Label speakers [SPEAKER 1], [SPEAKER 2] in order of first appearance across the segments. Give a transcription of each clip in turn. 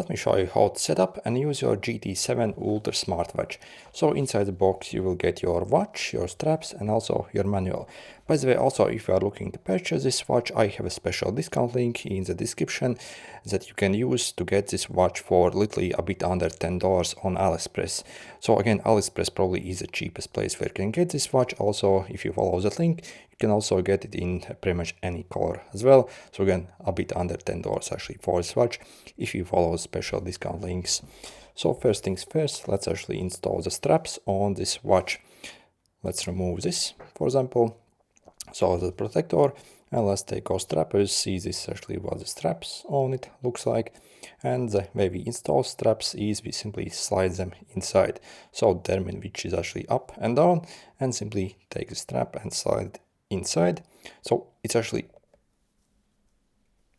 [SPEAKER 1] let me show you how to set up and use your GT7 Ultra Smartwatch. So inside the box you will get your watch, your straps and also your manual. By the way, also if you are looking to purchase this watch, I have a special discount link in the description that you can use to get this watch for literally a bit under $10 on AliExpress. So again, AliExpress probably is the cheapest place where you can get this watch. Also, if you follow that link, you can also get it in pretty much any color as well. So again, a bit under $10 actually for this watch if you follow special discount links. So first things first, let's actually install the straps on this watch. Let's remove this, for example. So the protector, and let's take our strappers. See, this actually what the straps on it looks like. And the way we install straps is we simply slide them inside. So determine which is actually up and down, and simply take the strap and slide it inside. So it's actually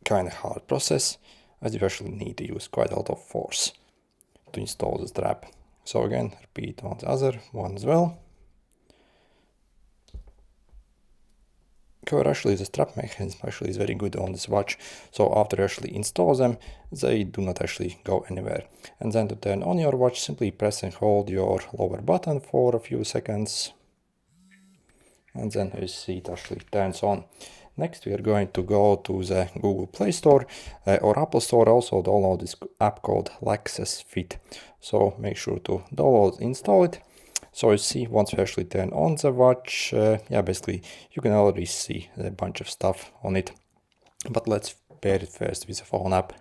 [SPEAKER 1] kind of hard process, as you actually need to use quite a lot of force to install the strap. So again, repeat on the other one as well. Actually, the strap mechanism actually is very good on this watch. So after you actually install them, they do not actually go anywhere. And then to turn on your watch, simply press and hold your lower button for a few seconds. And then you see it actually turns on. Next, we are going to go to the Google Play Store or Apple Store. Also download this app called Laxasfit. So make sure to download, install it. So you see, once we actually turn on the watch, basically you can already see a bunch of stuff on it. But let's pair it first with the phone app.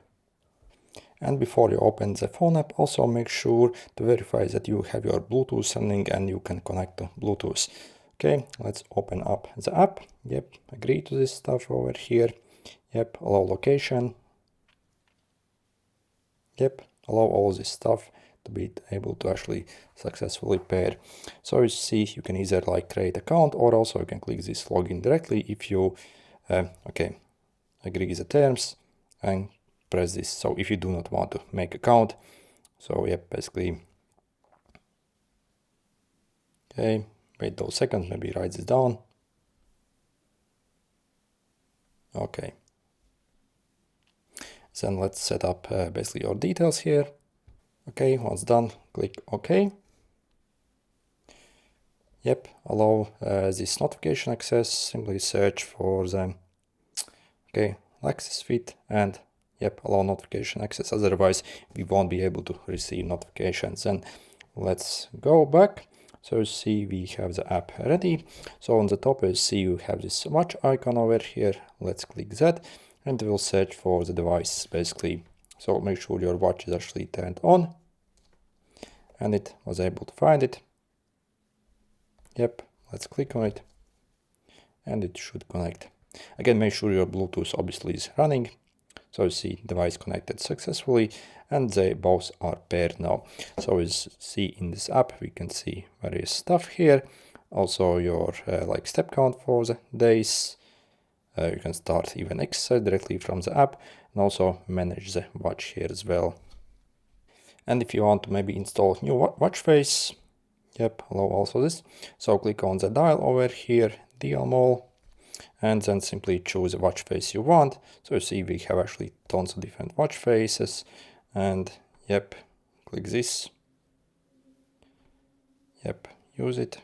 [SPEAKER 1] And before you open the phone app, also make sure to verify that you have your Bluetooth running and you can connect to Bluetooth. Okay, let's open up the app. Yep, agree to this stuff over here. Yep, allow location. Yep, allow all this stuff to be able to actually successfully pair. So you see, you can either like create account, or also you can click this login directly if you agree the terms and press this. So if you do not want to make account, so yep, basically, okay, wait those seconds, maybe write this down. Okay. Then let's set up basically your details here. Okay, once done, click OK. Yep, allow this notification access. Simply search for the Laxasfit and yep, allow notification access. Otherwise, we won't be able to receive notifications. And let's go back. So you see, we have the app ready. So on the top, you see you have this watch icon over here. Let's click that, and we'll search for the device basically. So make sure your watch is actually turned on. And it was able to find it. Yep, let's click on it. And it should connect. Again, make sure your Bluetooth obviously is running. So you see device connected successfully, and they both are paired now. So as see in this app, we can see various stuff here. Also your like step count for the days. You can start even exercise directly from the app, and also manage the watch here as well. And if you want to maybe install new watch face, yep, allow also this. So click on the dial over here, dial all, and then simply choose the watch face you want. So you see we have actually tons of different watch faces, and yep, click this. Yep, use it.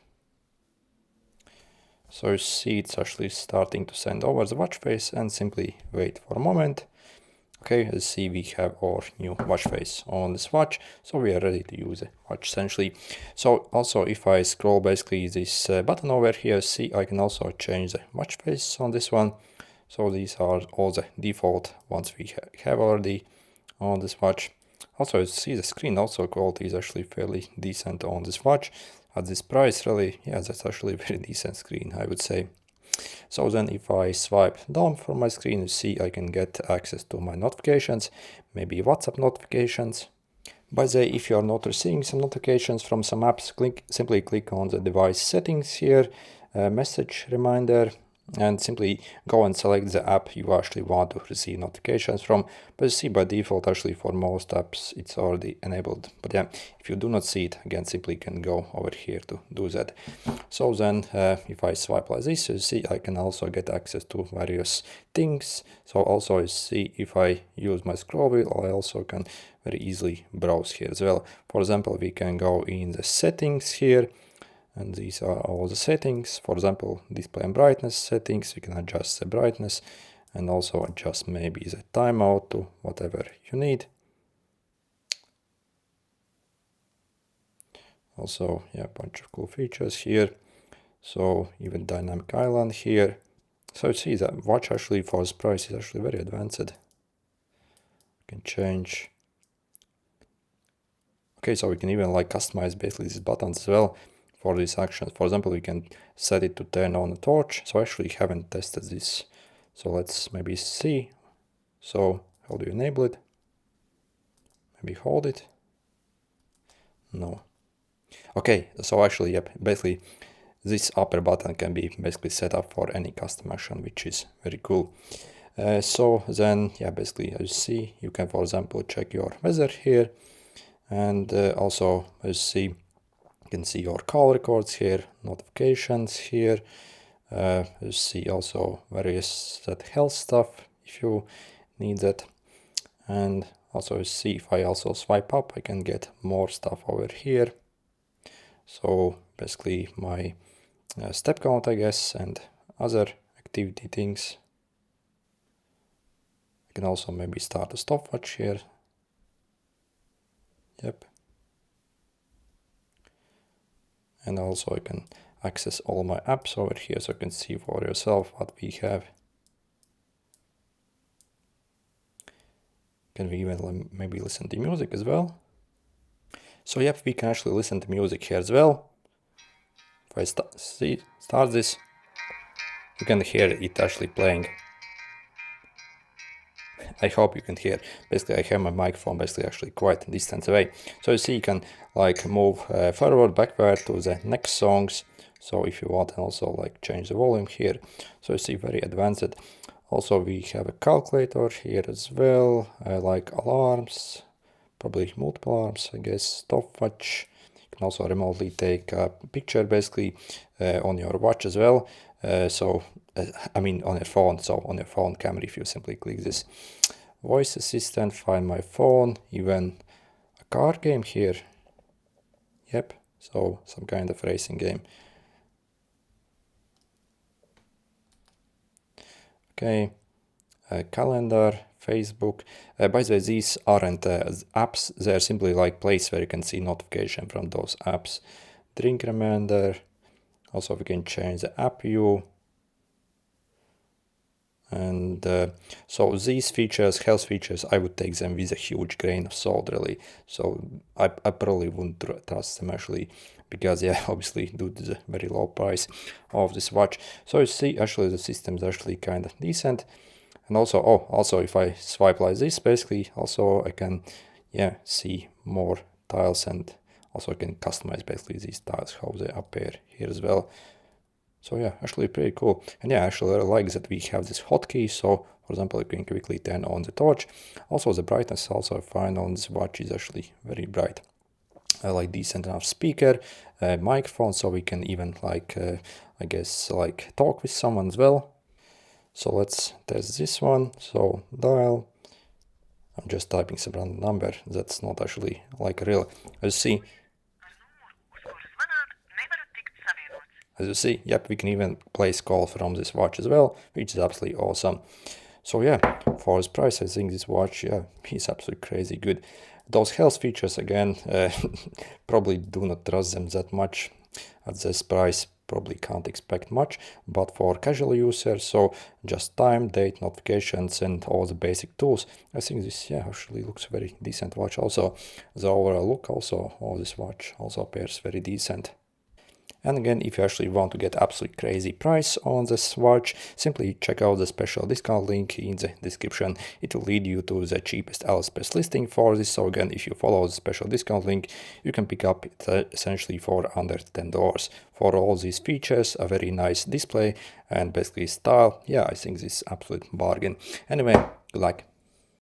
[SPEAKER 1] So you see it's actually starting to send over the watch face, and simply wait for a moment. Okay, as you see, we have our new watch face on this watch, so we are ready to use the watch essentially. So also, if I scroll basically this button over here, see I can also change the watch face on this one. So these are all the default ones we have already on this watch. Also, you see the screen also quality is actually fairly decent on this watch. At this price, really, yeah, that's actually a very decent screen, I would say. So then if I swipe down from my screen, you see I can get access to my notifications, maybe WhatsApp notifications. By the way, if you are not receiving some notifications from some apps, simply click on the device settings here, message reminder, and simply go and select the app you actually want to receive notifications from. But you see by default, actually for most apps, it's already enabled. But yeah, if you do not see it, again, simply can go over here to do that. So then if I swipe like this, you see I can also get access to various things. So also you see if I use my scroll wheel, I also can very easily browse here as well. For example, we can go in the settings here, and these are all the settings. For example, display and brightness settings, you can adjust the brightness and also adjust maybe the timeout to whatever you need. Also, yeah, a bunch of cool features here. So even dynamic island here. So you see that watch actually for this price is actually very advanced. You can change. Okay, so we can even like customize basically these buttons as well for these actions. For example, we can set it to turn on the torch. So I actually haven't tested this. So let's maybe see. So how do you enable it? Maybe hold it. No. Okay, so actually, yep, basically this upper button can be basically set up for any custom action, which is very cool. So then, yeah, basically as you see, you can, for example, check your weather here. And also, as you see, you can see your call records here, notifications here. You see also various that health stuff if you need that. And also you see if I also swipe up, I can get more stuff over here. So basically my step count, I guess, and other activity things. I can also maybe start a stopwatch here. Yep. And also I can access all my apps over here, so you can see for yourself what we have. Can we even maybe listen to music as well? So yep, we can actually listen to music here as well. If I start this, you can hear it actually playing. I hope you can hear. Basically, I have my microphone basically actually quite a distance away. So you see, you can like move forward, backward to the next songs. So if you want, and also like change the volume here. So you see, very advanced. Also, we have a calculator here as well, like alarms, probably multiple alarms, I guess, stopwatch. You can also remotely take a picture basically on your watch as well. I mean on your phone, so on your phone camera, if you simply click this voice assistant, find my phone, even a car game here. Yep, so some kind of racing game. Okay, calendar, Facebook. By the way, these aren't apps, they're simply like place where you can see notification from those apps. Drink reminder. Also, we can change the app view. And so these features, health features, I would take them with a huge grain of salt, really. So I probably wouldn't trust them actually, because yeah, obviously due to the very low price of this watch. So you see, actually the system is actually kind of decent. And also, also if I swipe like this, basically, also I can, yeah, see more tiles, and also I can customize basically these tiles, how they appear here as well. So yeah, actually pretty cool. And yeah, actually I like that we have this hotkey. So for example, you can quickly turn on the torch. Also the brightness also I find on this watch is actually very bright. I like decent enough speaker, microphone, so we can even like, I guess, like talk with someone as well. So let's test this one. So dial, I'm just typing some random number. That's not actually like real. As you see, yep, we can even place call from this watch as well, which is absolutely awesome. So yeah, for this price, I think this watch, yeah, is absolutely crazy good. Those health features, again, probably do not trust them that much at this price. Probably can't expect much, but for casual users, so just time, date, notifications, and all the basic tools, I think this, yeah, actually looks very decent watch. Also, the overall look also of this watch also appears very decent. And again, if you actually want to get absolutely crazy price on this watch, simply check out the special discount link in the description. It will lead you to the cheapest AliExpress listing for this. So again, if you follow the special discount link, you can pick up it essentially for under $10. For all these features, a very nice display, and basically style, yeah, I think this is absolute bargain. Anyway, good luck.